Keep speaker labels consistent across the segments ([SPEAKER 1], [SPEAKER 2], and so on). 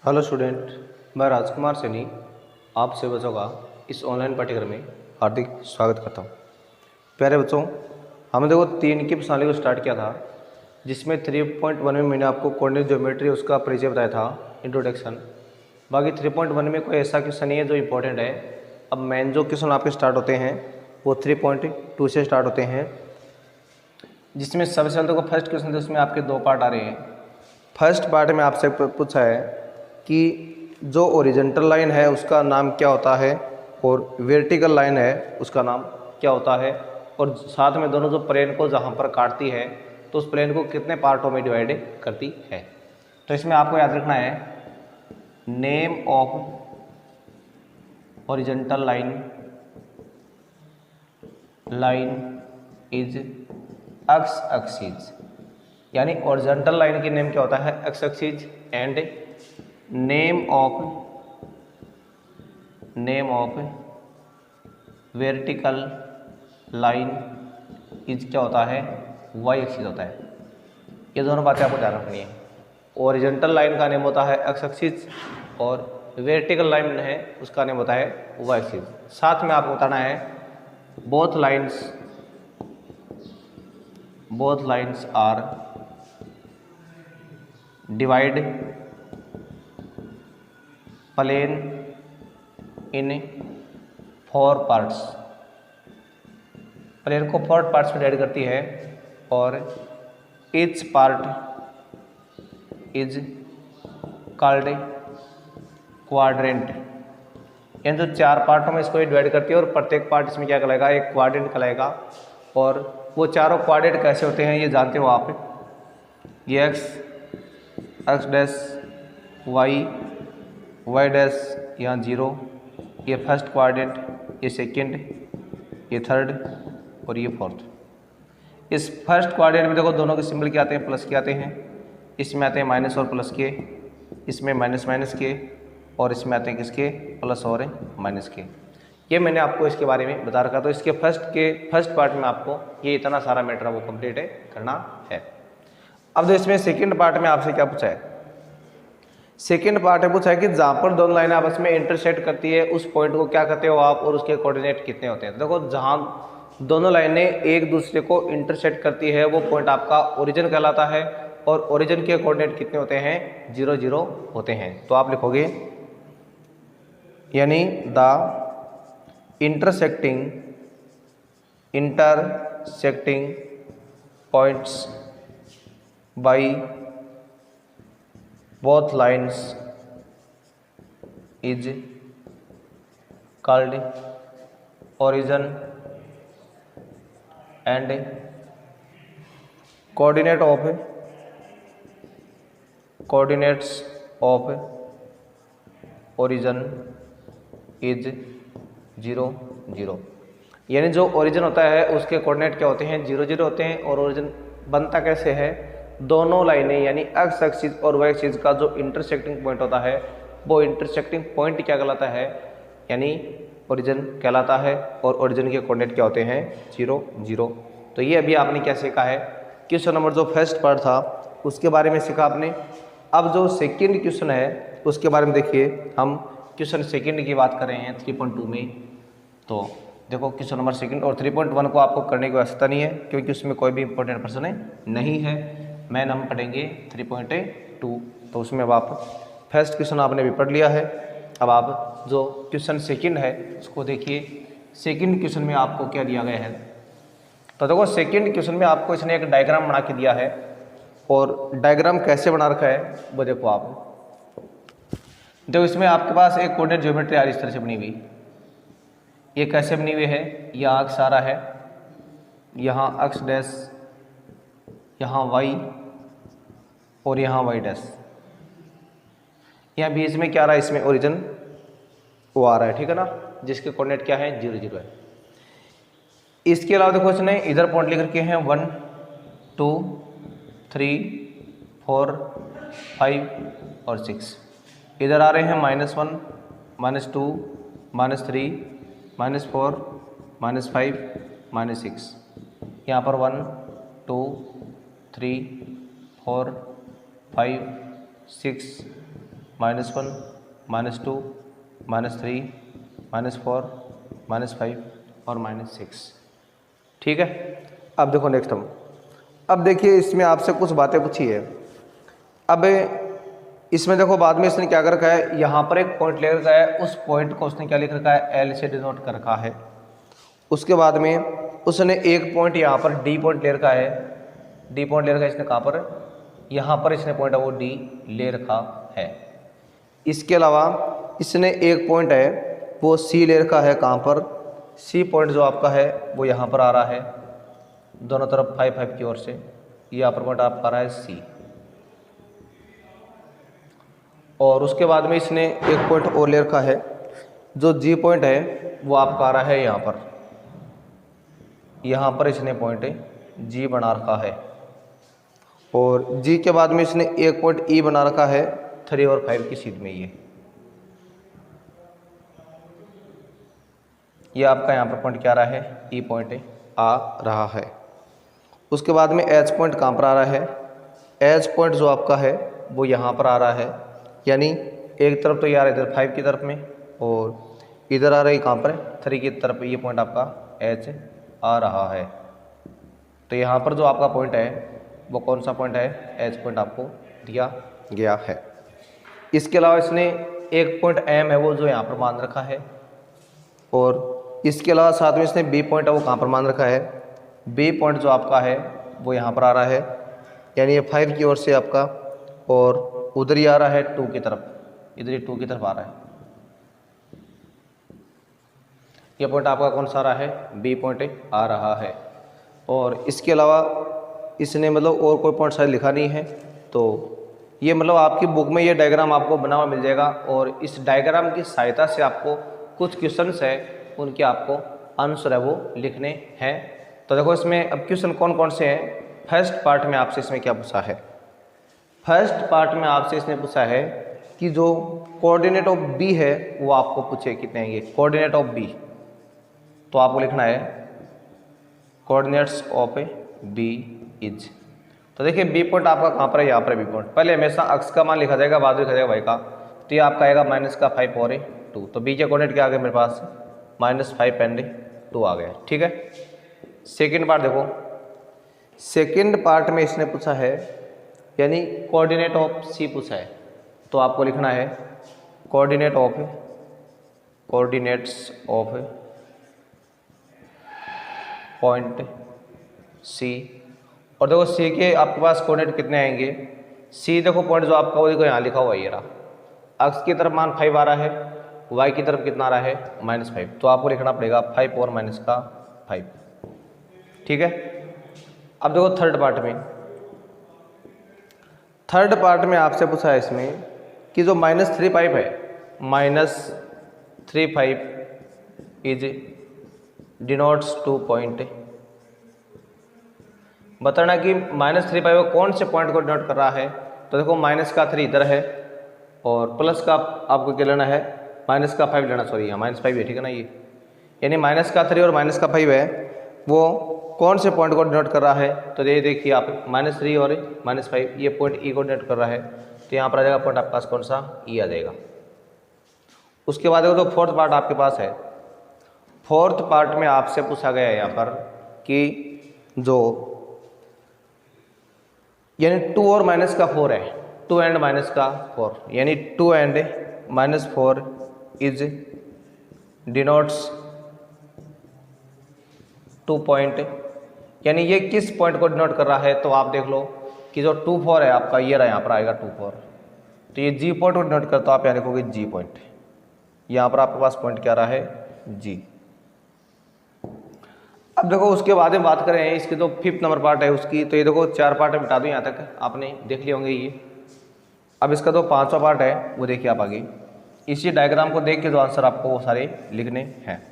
[SPEAKER 1] Hello student, मैं राजकुमार सैनी आप सभी बच्चों का इस ऑनलाइन पाठ्यक्रम में हार्दिक स्वागत करता हूं। प्यारे बच्चों, हमने देखो 3 की प्रणाली को स्टार्ट किया था, जिसमें 3.1 में मैंने आपको कोऑर्डिनेट ज्योमेट्री उसका परिचय बताया था, इंट्रोडक्शन। बाकी 3.1 में कोई ऐसा क्वेश्चन नहीं है जो इम्पोर्टेंट है। अब मेन जो क्वेश्चन आपके स्टार्ट होते हैं वो 3.2 से स्टार्ट होते हैं, जिसमें सबसे पहले देखो फर्स्ट क्वेश्चन थे, उसमें आपके 2 पार्ट आ रहे हैं। फर्स्ट पार्ट में आपसे पूछा है कि जो ओरिजेंटल लाइन है उसका नाम क्या होता है और वर्टिकल लाइन है उसका नाम क्या होता है, और साथ में दोनों जो प्लेन को जहाँ पर काटती है तो उस प्लेन को कितने पार्टों में डिवाइड करती है। तो इसमें आपको याद रखना है, name of horizontal line is x axis, यानी ओरिजेंटल लाइन की नेम क्या होता है, x axis. And name of vertical line is क्या होता है, वाई एक्सिस होता है। ये दोनों बातें आपको ध्यान रखनी है। ओरिजेंटल लाइन का नेम होता है एक्स एक्सिस और वर्टिकल लाइन है उसका नेम होता है वाई एक्सिस। साथ में आपको बताना है both lines are divide plane in 4 parts. Plane को 4 पार्ट्स में डिवाइड करती है और each part is called quadrant. यानी जो 4 पार्टों में इसको डिवाइड करती है और प्रत्येक पार्ट इसमें क्या कहलाएगा, एक क्वाड्रेंट कहलाएगा। और वो चारों क्वाड्रेंट कैसे होते हैं ये जानते हो आप। ये एक्स डैश, वाई डैश यहाँ 0, ये फर्स्ट क्वाड्रेंट, ये सेकंड, ये थर्ड और ये फोर्थ। इस फर्स्ट क्वाड्रेंट में देखो दोनों के सिंबल क्या आते हैं, प्लस के आते हैं। इसमें आते हैं माइनस और प्लस के, इसमें माइनस के, और इसमें आते हैं किसके, प्लस और माइनस के। ये मैंने आपको इसके बारे में बता रखा। तो इसके फर्स्ट पार्ट में आपको ये इतना सारा मैटर वो कंप्लीट करना है। अब जो इसमें सेकंड पार्ट में आपसे क्या पूछा है, सेकंड पार्ट में पूछा है कि जहाँ पर दोनों लाइनें आपस में इंटरसेक्ट करती है उस पॉइंट को क्या कहते हो आप और उसके कोऑर्डिनेट कितने होते हैं। देखो जहाँ दोनों लाइनें एक दूसरे को इंटरसेक्ट करती है वो पॉइंट आपका ओरिजिन कहलाता है, और ओरिजिन के कोऑर्डिनेट कितने होते हैं, 0 0 होते हैं। तो आप लिखोगे यानी the intersecting points by both lines is called origin and coordinates of origin is 0 0। यानी जो ओरिजिन होता है उसके कोऑर्डिनेट क्या होते हैं, 0 0 होते हैं। और ओरिजिन बनता कैसे है, दोनों लाइनें यानी एक्स एक्सिस और वाई एक्सिस का जो इंटरसेक्टिंग पॉइंट होता है वो इंटरसेक्टिंग पॉइंट क्या कहलाता है, यानी ओरिजिन कहलाता है। और ओरिजिन के कोऑर्डिनेट क्या होते हैं, 0 0। तो ये अभी आपने क्या सीखा है, क्वेश्चन नंबर जो फर्स्ट पार्ट था उसके बारे में सीखा आपने। अब जो सेकेंड क्वेश्चन है उसके बारे में देखिए, हम क्वेश्चन सेकेंड की बात कर रहे हैं 3.2 में। तो देखो क्वेश्चन नंबर सेकेंड और 3.1 को आपको करने की आवश्यकता नहीं है क्योंकि उसमें कोई भी इंपॉर्टेंट प्रश्न नहीं है। मैन हम पढ़ेंगे 3.2। तो उसमें अब आप फर्स्ट क्वेश्चन आपने भी पढ़ लिया है। अब आप जो क्वेश्चन सेकंड है उसको देखिए। सेकंड क्वेश्चन में आपको क्या दिया गया है, तो देखो सेकंड क्वेश्चन में आपको इसने एक डायग्राम बना के दिया है। और डायग्राम कैसे बना रखा है वो देखो आप। देखो इसमें आपके पास एक कोऑर्डिनेट ज्योमेट्री इस तरह से बनी हुई। ये कैसे बनी हुई है, यहाँ अक्ष आ रहा है, यहाँ अक्ष डैश, यहाँ वाई और यहाँ वाई डैश। यहाँ बीच में क्या आ रहा है, इसमें ओरिजिन वो आ रहा है, ठीक है ना, जिसके कोऑर्डिनेट क्या है, 0 0 है। इसके अलावा देखो इसने इधर पॉइंट लिख रखे हैं 1 2 3 4 5 और 6। इधर आ रहे हैं -1 -2 -3 -4 -5 -6। यहाँ पर 1 2 3 4 5 6 -1, -2, -3, -4, -5 और -6। ठीक है। अब देखो नेक्स्ट हम, अब देखिए इसमें आपसे कुछ बातें पूछी है। अब इसमें देखो बाद में इसने क्या कर रखा है, यहाँ पर एक पॉइंट ले रखा है, उस पॉइंट को उसने क्या लिख रखा है, एल से डिनोट कर रखा है। उसके बाद में उसने एक पॉइंट यहाँ पर डी पॉइंट ले रखा है, डी पॉइंट ले रखा है इसने कहाँ पर, यहाँ पर इसने पॉइंट है वो डी ले रखा है। इसके अलावा इसने एक पॉइंट है वो सी ले रखा है, कहाँ पर, सी पॉइंट जो आपका है वो यहाँ पर आ रहा है, दोनों तरफ 5 5 की ओर से, यहाँ पर पॉइंट आपका आ रहा है सी। और उसके बाद में इसने एक पॉइंट और ले रखा है, जो जी पॉइंट है वो आपका आ रहा है यहाँ पर इसने पॉइंट जी बना रखा है। और जी के बाद में इसने एक पॉइंट ई बना रखा है 3 और 5 की सीध में, ये आपका यहाँ पर पॉइंट क्या आ रहा है, ई पॉइंट आ रहा है। उसके बाद में एच पॉइंट कहाँ पर आ रहा है, एच पॉइंट जो आपका है वो यहाँ पर आ रहा है, यानी एक तरफ तो यार इधर 5 की तरफ में और इधर आ रही कहाँ पर 3 की तरफ, ये पॉइंट आपका एच आ रहा है। तो यहाँ पर जो आपका पॉइंट है वो कौन सा पॉइंट है, एच पॉइंट आपको दिया गया है। इसके अलावा इसने एक पॉइंट एम है वो जो यहाँ पर मान रखा है, और इसके अलावा साथ में इसने बी पॉइंट है वो कहाँ पर मान रखा है, बी पॉइंट जो आपका है वो यहाँ पर आ रहा है, यानी ये 5 की ओर से आपका, और उधर ही आ रहा है 2 की तरफ, इधर ही 2 की तरफ आ रहा है। ये पॉइंट आपका कौन सा आ रहा है, बी पॉइंट आ रहा है। और इसके अलावा इसने मतलब और कोई पॉइंट शायद लिखा नहीं है, तो ये मतलब आपकी बुक में ये डायग्राम आपको बना हुआ मिल जाएगा, और इस डायग्राम की सहायता से आपको कुछ क्वेश्चंस है उनके आपको आंसर है वो लिखने हैं। तो देखो इसमें अब क्वेश्चन कौन कौन से हैं। फर्स्ट पार्ट में आपसे इसमें क्या पूछा है, फर्स्ट पार्ट में आपसे इसने पूछा है कि जो कोऑर्डिनेट ऑफ बी है वो आपको पूछे कितने हैं, ये कोऑर्डिनेट ऑफ बी, तो आपको लिखना है कोऑर्डिनेट्स ऑफ बी इज। तो देखिए बी पॉइंट आपका कहाँ पर है, यहाँ पर बी पॉइंट। पहले हमेशा अक्स का मान लिखा जाएगा, बाद में लिखा जाएगा वाई का, तो ये आपका आएगा -5 और 2। तो बी के कोऑर्डिनेट क्या आ गए मेरे पास, -5 एंड 2 आ गया। ठीक है। सेकेंड पार्ट देखो, सेकेंड पार्ट में इसने पूछा है यानी कोऑर्डिनेट ऑफ सी पूछा है, तो आपको लिखना है कोऑर्डिनेट्स ऑफ पॉइंट सी। और देखो सी के आपके पास कोऑर्डिनेट कितने आएंगे, सी देखो पॉइंट जो आपका वो देखो यहाँ लिखा हुआ है, ये रहा, अक्स की तरफ मान 5 आ रहा है, वाई की तरफ कितना आ रहा है -5, तो आपको लिखना पड़ेगा 5 और -5। ठीक है। अब देखो थर्ड पार्ट में आपसे पूछा है इसमें कि जो -3 है, -3 इज डिनोट्स 2 पॉइंट। बताना कि -3 वो कौन से पॉइंट को डिनोट कर रहा है। तो देखो -3 इधर है और प्लस का आपको क्या लेना है, -5 लेना, सॉरी यहाँ -5 है, ठीक है ना, ये यानी -3 और -5 है वो कौन से पॉइंट को डिनोट कर रहा है। तो ये देखिए आप -3 और -5 ये पॉइंट ई को डिनोट कर रहा है, तो यहाँ पर आ जाएगा पॉइंट आपके पास कौन सा, ई आ जाएगा। उसके बाद देखो तो फोर्थ पार्ट आपके पास है, फोर्थ पार्ट में आपसे पूछा गया है यहाँ पर कि जो यानी 2 और -4 है, 2 एंड -4 यानी 2 एंड -4 इज डिनोट्स 2 पॉइंट, यानी ये किस पॉइंट को डिनोट कर रहा है। तो आप देख लो कि जो 2 4 है आपका, ये रहा यहाँ पर आएगा 2 4, तो ये जी पॉइंट को डिनोट करता, तो आप यहाँ लिखोगे जी पॉइंट, यहाँ पर आपके पास पॉइंट क्या रहा है, जी। अब देखो उसके बाद में बात करें इसके जो 5th नंबर पार्ट है उसकी, तो ये देखो 4 पार्ट मिटा दो, यहाँ तक आपने देख लिए होंगे ये। अब इसका जो 5वां पार्ट है वो देखिए आप आगे, इसी डायग्राम को देख के जो आंसर आपको वो सारे लिखने हैं।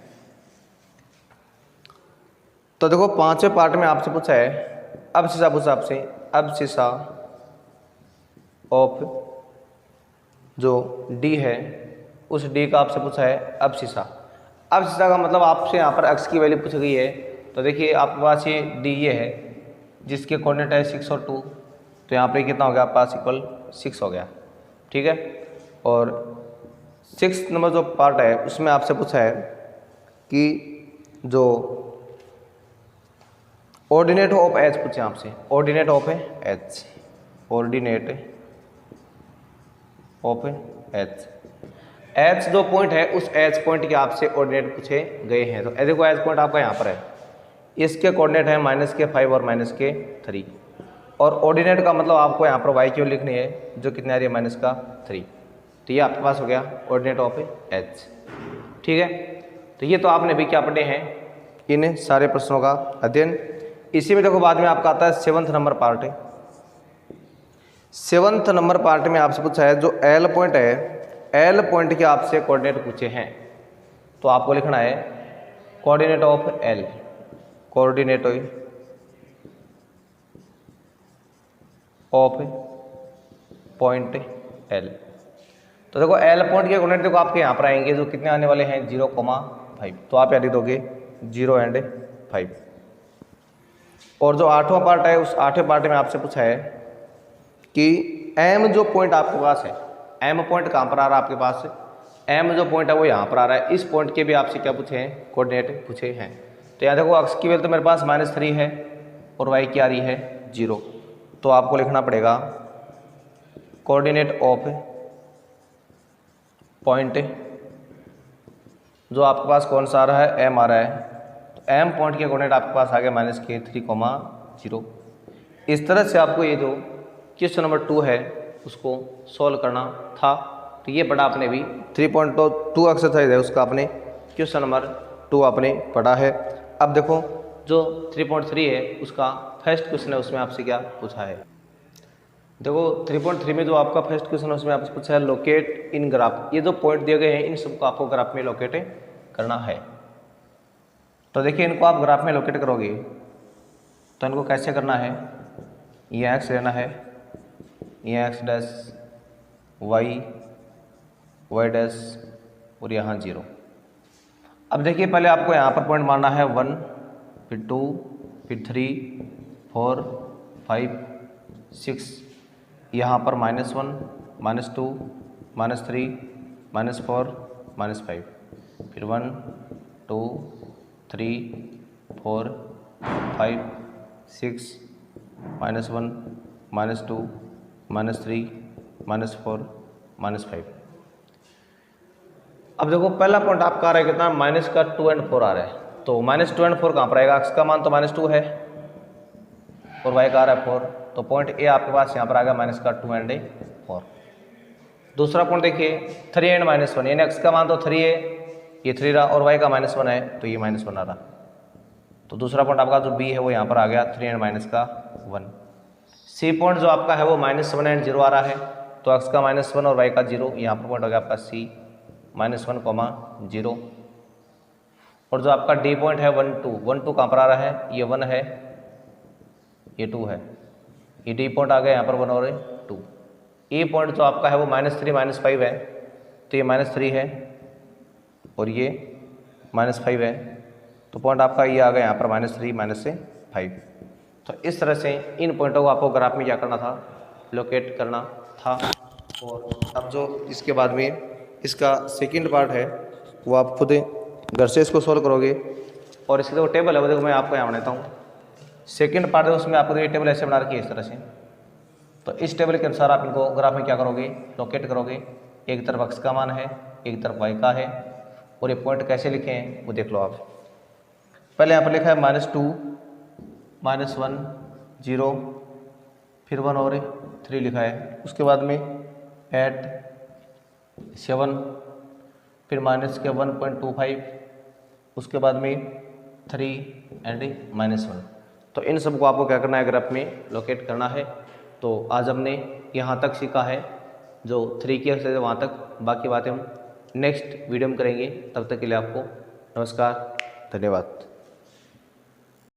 [SPEAKER 1] तो देखो 5वें पार्ट में आपसे पूछा है अब शीशा पूछा आपसे, अब शीशा ऑफ जो डी है उस डी का आपसे पूछा है अब शीशा। अब शीशा का मतलब आपसे यहाँ पर एक्स की वैल्यू पूछ गई है। तो देखिए आपके पास ये डी ये है जिसके कोऑर्डिनेट है 6 और 2, तो यहाँ पे कितना हो गया आपके पास इक्वल 6 हो गया। ठीक है। और 6 नंबर जो पार्ट है उसमें आपसे पूछा है कि जो ऑर्डिनेट ऑफ एच पूछे आपसे, ordinate of H, ordinate of H, H जो पॉइंट है उस एच पॉइंट के आपसे ऑर्डिनेट पूछे गए हैं। तो देखो एच पॉइंट आपका यहाँ पर है, इसके कोऑर्डिनेट है -5 और -3, और ऑर्डिनेट का मतलब आपको यहाँ पर वाई क्यू लिखनी है जो कितनी आ रही है -3। तो ये आपके पास हो गया ऑर्डिनेट ऑफ एच। ठीक है, तो ये तो आपने भी क्या पढ़े हैं इन सारे प्रश्नों का अध्ययन। इसी में देखो बाद में आपका आता है 7th नंबर पार्ट है। 7th नंबर पार्ट में आपसे पूछा है जो एल पॉइंट है, एल पॉइंट के आपसे कोऑर्डिनेट पूछे हैं। तो आपको लिखना है coordinate of L, coordinate of point L. तो देखो एल पॉइंट के कोऑर्डिनेट देखो आपके यहाँ पर आएंगे जो कितने आने वाले हैं 0,5। तो आप यहाँ लिख दोगे 0 और 5। और जो 8वां पार्ट है उस 8वें पार्ट में आपसे पूछा है कि एम जो पॉइंट आपके पास है, एम पॉइंट कहाँ पर आ रहा है आपके पास, एम जो पॉइंट है वो यहाँ पर आ रहा है, इस पॉइंट के भी आपसे क्या पूछे हैं कोऑर्डिनेट पूछे हैं। तो यहाँ देखो अक्स की वैल्यू तो मेरे पास -3 है और वाई की आ रही है 0। तो आपको लिखना पड़ेगा कोऑर्डिनेट ऑफ पॉइंट जो आपके पास कौन सा आ रहा है, एम आ रहा है। तो एम पॉइंट के कोऑर्डिनेट आपके पास आ गया -3,0। इस तरह से आपको ये जो क्वेश्चन नंबर 2 है उसको सॉल्व करना था। तो ये पढ़ा आपने भी 3.2 एक्सरसाइज है उसका आपने क्वेश्चन नंबर 2 आपने पढ़ा है। अब देखो जो 3.3 है उसका फर्स्ट क्वेश्चन है उसमें आपसे क्या पूछा है। देखो 3.3 में जो आपका फर्स्ट क्वेश्चन है उसमें आपसे पूछा है लोकेट इन ग्राफ। ये जो पॉइंट दिए गए हैं इन सबको आपको ग्राफ में लोकेट करना है। तो देखिए इनको आप ग्राफ में लोकेट करोगे तो इनको कैसे करना है, ये एक्स लेना है, ये एक्स डैश, वाई डैश और यहाँ 0। अब देखिए पहले आपको यहाँ पर पॉइंट मारना है 1, फिर 2, फिर 3, 4, 5, 6, यहाँ पर -1, -2, -3, -4, -5, फिर 1, 2, 3, 4, 5, 6, -1, -2, -3, -4, -5। अब देखो पहला पॉइंट आपका आ रहा है कितना, -2 और 4 आ रहा है। तो -2 और 4 कहाँ पर आएगा, x का मान तो -2 है और y का आ रहा है 4। तो पॉइंट ए आपके पास यहाँ पर आ गया -2 और 4। दूसरा पॉइंट देखिए 3 और -1, यानी x का मान तो 3 है, ये 3 रहा, और y का -1 है तो ये -1 आ रहा। तो दूसरा पॉइंट आपका जो b है वो यहाँ पर आ गया 3 और -1। सी पॉइंट जो आपका है वो -1 और 0 आ रहा है। तो x का -1 और y का 0, यहाँ पर पॉइंट हो गया आपका c -1, 0। और जो आपका डी पॉइंट है 1, 2 कहाँ पर आ रहा है, ये 1 है, ये 2 है, ये डी पॉइंट आ गया यहाँ पर 1 और 2। ए पॉइंट जो आपका है वो -3, -5 है, तो ये -3 है और ये -5 है। तो पॉइंट आपका ये आ गया यहाँ पर -3, -5। तो इस तरह से इन पॉइंटों को आपको ग्राफ में क्या करना था, लोकेट करना था। और अब जो इसके बाद में इसका सेकंड पार्ट है वो आप खुद घर से इसको सॉल्व करोगे। और इसके जो टेबल है वो देखो मैं आपको यहाँ बनाता हूँ। सेकंड पार्ट है उसमें आपको ये टेबल ऐसे बना रखी है इस तरह से। तो इस टेबल के अनुसार आप इनको ग्राफ में क्या करोगे, लोकेट करोगे। एक तरफ x का मान है, एक तरफ y का है, और ये पॉइंट कैसे लिखे हैं वो देख लो आप। पहले यहाँ पर लिखा है -2, -1, 0, फिर 1 और 3 लिखा है। उसके बाद में 8, 7, फिर -1.25, उसके बाद में 3 और -1। तो इन सबको आपको क्या करना है, ग्राफ में लोकेट करना है। तो आज हमने यहाँ तक सीखा है, जो 3 की एक्सरसाइज वहाँ तक। बाकी बातें हम नेक्स्ट वीडियो में करेंगे। तब तक के लिए आपको नमस्कार, धन्यवाद।